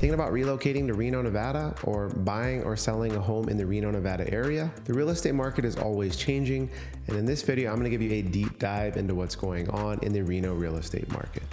thinking about relocating to Reno, Nevada, or buying or selling a home in the Reno, Nevada area? The real estate market is always changing, and in this video, I'm going to give you a deep dive into what's going on in the Reno real estate market.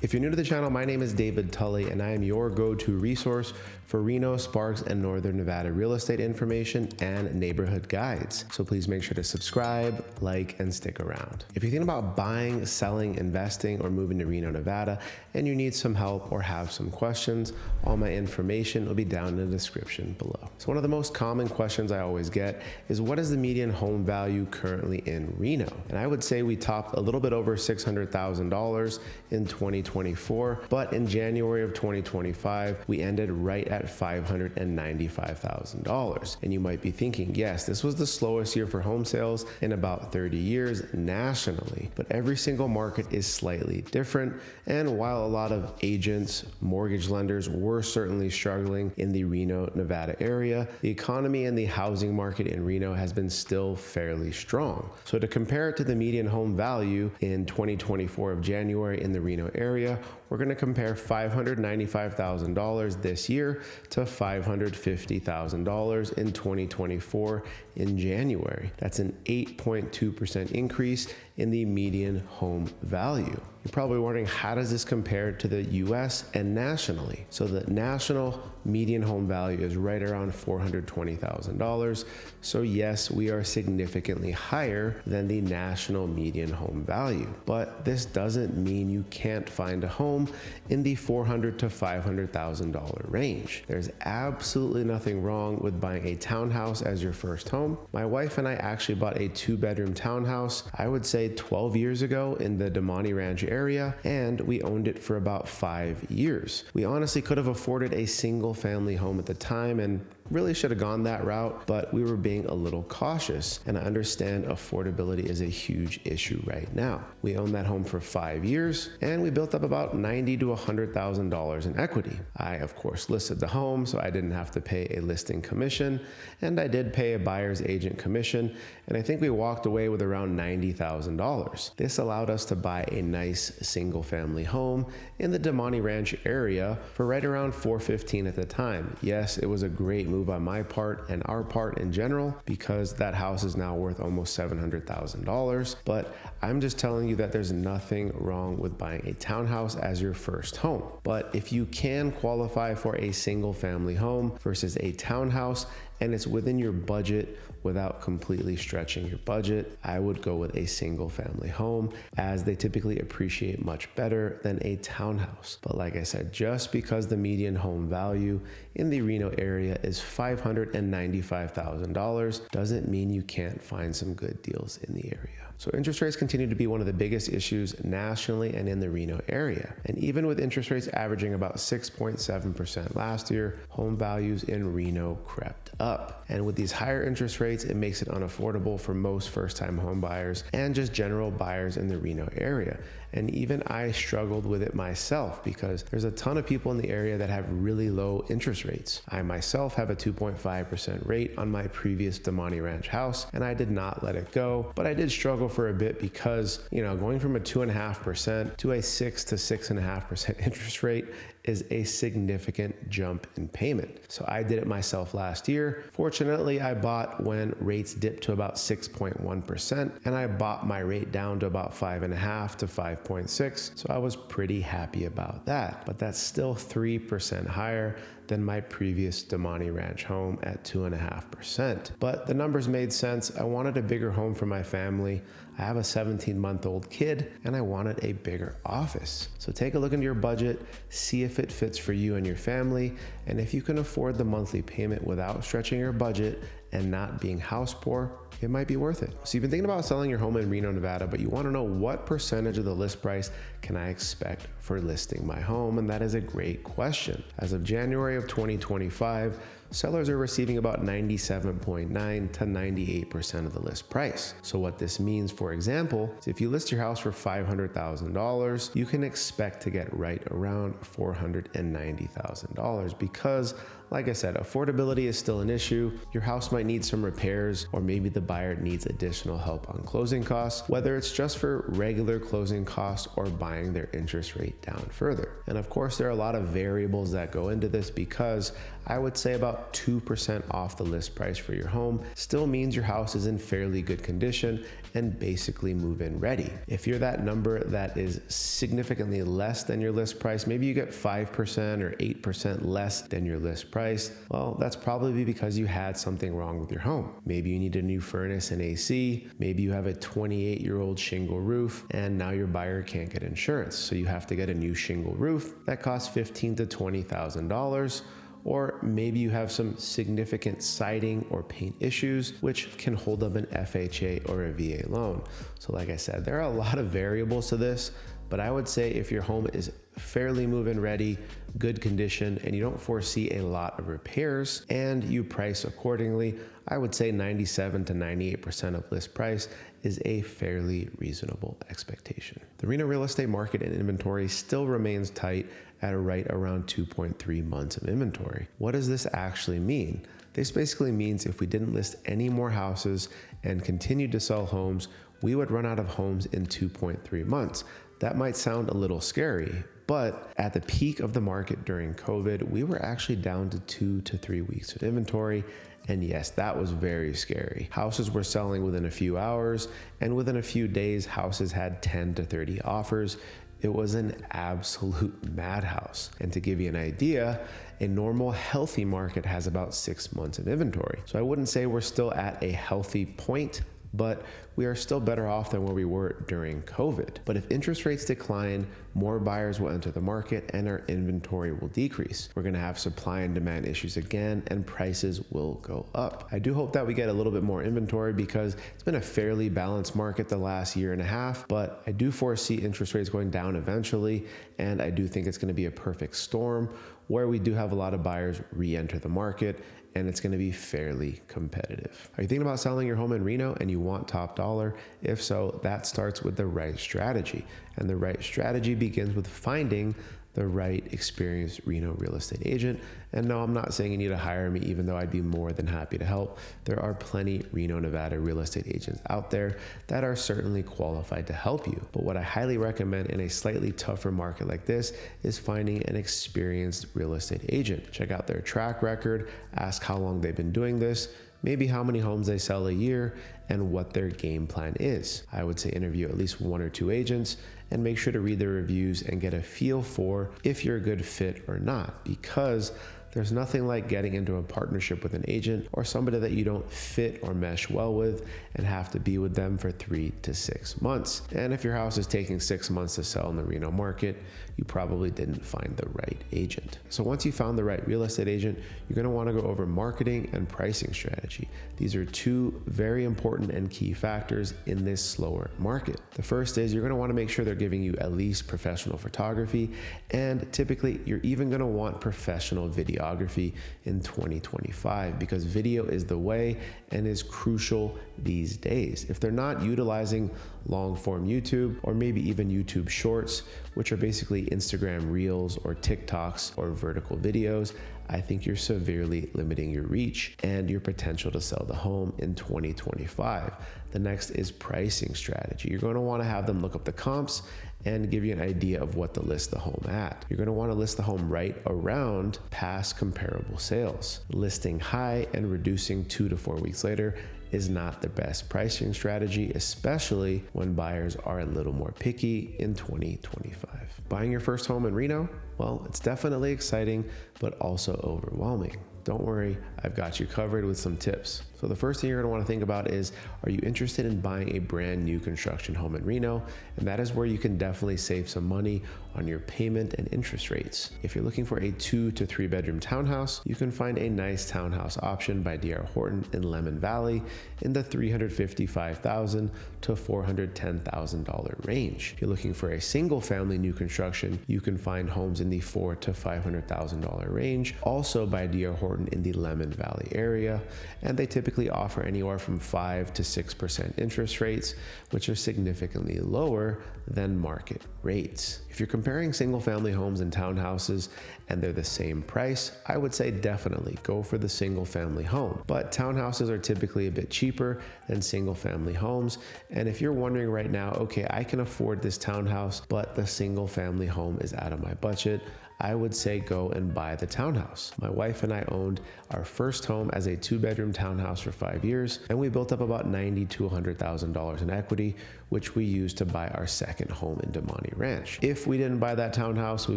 If you're new to the channel, my name is David Tully, and I am your go-to resource for Reno, Sparks, and Northern Nevada real estate information and neighborhood guides. So please make sure to subscribe, like, and stick around. If you're thinking about buying, selling, investing, or moving to Reno, Nevada, and you need some help or have some questions, all my information will be down in the description below. So one of the most common questions I always get is, what is the median home value currently in Reno? And I would say we topped a little bit over $600,000 in 2024, but in January of 2025, we ended right at $595,000. And you might be thinking, yes, this was the slowest year for home sales in about 30 years nationally, but every single market is slightly different. And while a lot of agents, mortgage lenders were certainly struggling in the Reno, Nevada area, the economy and the housing market in Reno has been still fairly strong. So to compare it to the median home value in 2024 of January in the Reno area, we're going to compare $595,000 this year to $550,000 in 2024 in January. That's an 8.2% increase in the median home value. You're probably wondering, how does this compare to the US and nationally? So the national median home value is right around $420,000. So yes, we are significantly higher than the national median home value. But this doesn't mean you can't find a home in the $400,000 to $500,000 range. There's absolutely nothing wrong with buying a townhouse as your first home. My wife and I actually bought a 2-bedroom townhouse, I would say 12 years ago in the Damani Ranch area, and we owned it for about 5 years. We honestly could have afforded a single family home at the time and really should have gone that route, but we were being a little cautious, and I understand affordability is a huge issue right now. We owned that home for 5 years, and we built up about $90,000 to $100,000 in equity. I, of course, listed the home, so I didn't have to pay a listing commission, and I did pay a buyer's agent commission, and I think we walked away with around $90,000. This allowed us to buy a nice single-family home in the Damani Ranch area for right around $415,000 at the time. Yes, it was a great move on my part and our part in general, because that house is now worth almost $700,000. But I'm just telling you that there's nothing wrong with buying a townhouse as your first home. But if you can qualify for a single family home versus a townhouse, and it's within your budget without completely stretching your budget, I would go with a single family home, as they typically appreciate much better than a townhouse. But like I said, just because the median home value in the Reno area is $595,000 doesn't mean you can't find some good deals in the area. So interest rates continue to be one of the biggest issues nationally and in the Reno area. And even with interest rates averaging about 6.7% last year, home values in Reno crept up. And with these higher interest rates, it makes it unaffordable for most first-time home buyers and just general buyers in the Reno area. And even I struggled with it myself, because there's a ton of people in the area that have really low interest rates. I myself have a 2.5% rate on my previous Damani Ranch house, and I did not let it go, but I did struggle for a bit because, going from a 2.5% to a 6 to 6.5% interest rate is a significant jump in payment. So I did it myself last year. Fortunately, I bought when rates dipped to about 6.1%, and I bought my rate down to about 5.5 to 5.6. So I was pretty happy about that, but that's still 3% higher than my previous Damani Ranch home at 2.5%. But the numbers made sense. I wanted a bigger home for my family. I have a 17-month-old kid, and I wanted a bigger office. So take a look into your budget, see if it fits for you and your family, and if you can afford the monthly payment without stretching your budget and not being house poor, it might be worth it. So you've been thinking about selling your home in Reno, Nevada, but you want to know what percentage of the list price can I expect for listing my home? And that is a great question. As of January of 2025, sellers are receiving about 97.9 to 98% of the list price. So what this means, for example, is if you list your house for $500,000, you can expect to get right around $490,000 because, like I said, affordability is still an issue. Your house might need some repairs, or maybe the the buyer needs additional help on closing costs, whether it's just for regular closing costs or buying their interest rate down further. And of course, there are a lot of variables that go into this, because I would say about 2% off the list price for your home still means your house is in fairly good condition and basically move-in ready. If you're that number that is significantly less than your list price, maybe you get 5% or 8% less than your list price, well, that's probably because you had something wrong with your home. Maybe you need a new furnace and AC, maybe you have a 28-year-old shingle roof, and now your buyer can't get insurance, so you have to get a new shingle roof that costs $15,000 to $20,000. Or maybe you have some significant siding or paint issues, which can hold up an FHA or a VA loan. So like I said, there are a lot of variables to this, but I would say if your home is fairly move-in ready, good condition, and you don't foresee a lot of repairs, and you price accordingly, I would say 97 to 98% of list price is a fairly reasonable expectation. The Reno real estate market and inventory still remains tight at right around 2.3 months of inventory. What does this actually mean? This basically means if we didn't list any more houses and continued to sell homes, we would run out of homes in 2.3 months. That might sound a little scary, but at the peak of the market during COVID, we were actually down to 2 to 3 weeks of inventory. And yes, that was very scary. Houses were selling within a few hours, and within a few days, houses had 10 to 30 offers. It was an absolute madhouse. And to give you an idea, a normal healthy market has about 6 months of inventory. So I wouldn't say we're still at a healthy point, but we are still better off than where we were during COVID. But if interest rates decline, more buyers will enter the market and our inventory will decrease. We're gonna have supply and demand issues again, and prices will go up. I do hope that we get a little bit more inventory, because it's been a fairly balanced market the last year and a half, but I do foresee interest rates going down eventually, and I do think it's gonna be a perfect storm where we do have a lot of buyers re-enter the market, and it's going to be fairly competitive. Are you thinking about selling your home in Reno and you want top dollar? If so, that starts with the right strategy. And the right strategy begins with finding the right experienced Reno real estate agent. And no, I'm not saying you need to hire me, even though I'd be more than happy to help. There are plenty Reno, Nevada real estate agents out there that are certainly qualified to help you. But what I highly recommend in a slightly tougher market like this is finding an experienced real estate agent. Check out their track record, ask how long they've been doing this, maybe how many homes they sell a year, and what their game plan is. I would say interview at least 1 or 2 agents and make sure to read their reviews and get a feel for if you're a good fit or not, because there's nothing like getting into a partnership with an agent or somebody that you don't fit or mesh well with and have to be with them for 3 to 6 months. And if your house is taking 6 months to sell in the Reno market, you probably didn't find the right agent. So once you found the right real estate agent, you're going to want to go over marketing and pricing strategy. These are 2 very important and key factors in this slower market. The first is you're going to want to make sure they're giving you at least professional photography, and typically you're even going to want professional videography in 2025, because video is the way and is crucial these days. If they're not utilizing long form YouTube, or maybe even YouTube shorts, which are basically Instagram reels or TikToks or vertical videos, I think you're severely limiting your reach and your potential to sell the home in 2025. The next is pricing strategy. You're going to want to have them look up the comps and give you an idea of what to list the home at. You're going to want to list the home right around past comparable sales. Listing high and reducing 2 to 4 weeks later is not the best pricing strategy, especially when buyers are a little more picky in 2025. Buying your first home in Reno? Well, it's definitely exciting, but also overwhelming. Don't worry, I've got you covered with some tips. So the first thing you're gonna wanna think about is, are you interested in buying a brand new construction home in Reno? And that is where you can definitely save some money on your payment and interest rates. If you're looking for a 2 to 3 bedroom townhouse, you can find a nice townhouse option by D.R. Horton in Lemon Valley in the $355,000 to $410,000 range. If you're looking for a single family new construction, you can find homes in the $400,000 to $500,000 range, also by D.R. Horton important in the Lemon Valley area, and they typically offer anywhere from 5 to 6% interest rates, which are significantly lower than market rates. If you're comparing single-family homes and townhouses and they're the same price, I would say definitely go for the single-family home. But townhouses are typically a bit cheaper than single-family homes, and if you're wondering right now, okay, I can afford this townhouse, but the single-family home is out of my budget, I would say go and buy the townhouse. My wife and I owned our first home as a 2-bedroom townhouse for 5 years, and we built up about $90,000 to $100,000 in equity, which we used to buy our second home in Damani Ranch. If we didn't buy that townhouse, we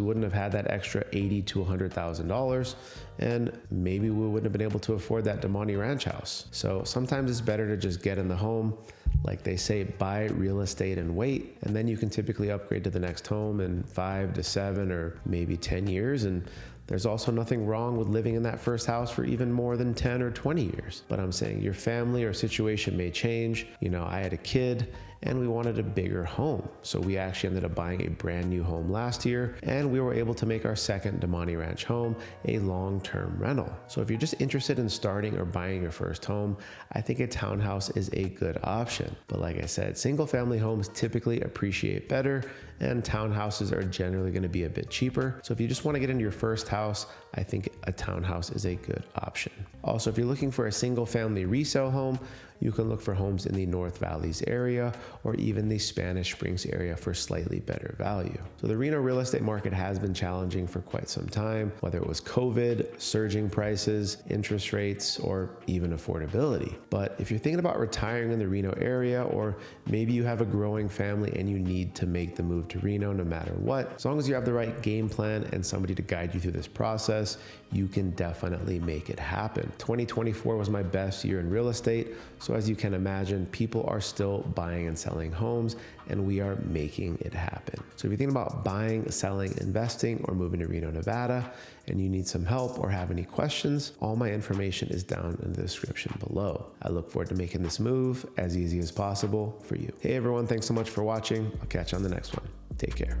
wouldn't have had that extra $80,000 to $100,000, and maybe we wouldn't have been able to afford that Damani Ranch house. So sometimes it's better to just get in the home. Like they say, buy real estate and wait, and then you can typically upgrade to the next home in 5 to 7 or maybe 10 years. And there's also nothing wrong with living in that first house for even more than 10 or 20 years. But I'm saying your family or situation may change. You know, I had a kid and we wanted a bigger home. So we actually ended up buying a brand new home last year, and we were able to make our second Damani Ranch home a long-term rental. So if you're just interested in starting or buying your first home, I think a townhouse is a good option. But like I said, single-family homes typically appreciate better, and townhouses are generally going to be a bit cheaper. So if you just want to get into your first house, I think a townhouse is a good option. Also, if you're looking for a single-family resale home, you can look for homes in the North Valleys area or even the Spanish Springs area for slightly better value. So the Reno real estate market has been challenging for quite some time, whether it was COVID, surging prices, interest rates, or even affordability. But if you're thinking about retiring in the Reno area, or maybe you have a growing family and you need to make the move to Reno no matter what, as long as you have the right game plan and somebody to guide you through this process, you can definitely make it happen. 2024 was my best year in real estate. So as you can imagine, people are still buying and selling homes, and we are making it happen. So if you're thinking about buying, selling, investing, or moving to Reno, Nevada, and you need some help or have any questions, all my information is down in the description below. I look forward to making this move as easy as possible for you. Hey everyone, thanks so much for watching. I'll catch you on the next one. Take care.